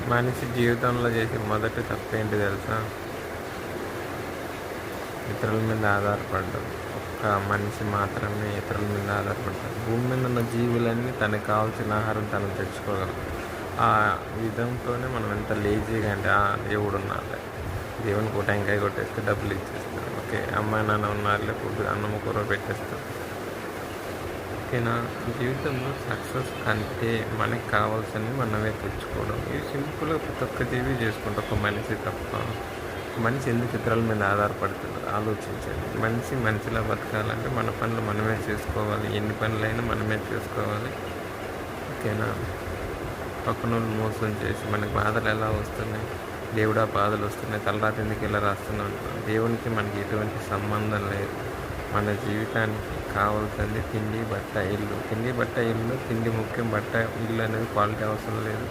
మనిషి జీవితంలో చేసే మొదటి తప్పేంటి తెలుసా? ఇతరుల మీద ఆధారపడ్డం. ఒక్క మనిషి మాత్రమే ఇతరుల మీద ఆధారపడతాడు. భూమి మీద ఉన్న జీవులన్నీ తనకు కావాల్సిన ఆహారం తను తెచ్చుకోగలరు. ఆ విధంతోనే మనం ఎంత లేజీగా అంటే దేవుడు ఉన్నారులే, దేవునికి ఒక టెంకాయ కొట్టేస్తే డబ్బులు ఇచ్చేస్తాడు. ఓకే, అమ్మాయి నాన్న ఉన్నారులే, ఫుడ్ అన్నం కూర పెట్టేస్తాడు. ఓకేనా? జీవితంలో సక్సెస్ అంటే మనకి కావాల్సినవి మనమే తెచ్చుకోవడం. ఇవి సింపుల్గా ప్రతి ఒక్క జీవి చేసుకుంటాం, ఒక మనిషి తప్ప. మనిషి ఎందుకు ఇతరుల మీద ఆధారపడుతుంది ఆలోచించండి. మనిషి మనిషిలా బతకాలంటే మన పనులు మనమే చేసుకోవాలి. ఎన్ని పనులైనా మనమే చేసుకోవాలి. ఓకేనా? పక్కనోళ్ళు మోసం చేసి మనకి బాధలు ఎలా వస్తున్నాయి, దేవుడా బాధలు వస్తున్నాయి, తలరాత ఎందుకు ఇలా రాస్తున్నాం. దేవునికి మనకి ఎటువంటి సంబంధం లేదు. మన జీవితానికి కావాల్సింది తిండి బట్ట ఇల్లు. తిండి బట్ట ఇల్లు, తిండి ముఖ్యం, బట్ట ఇల్లు అనేది క్వాలిటీ అవసరం లేదు.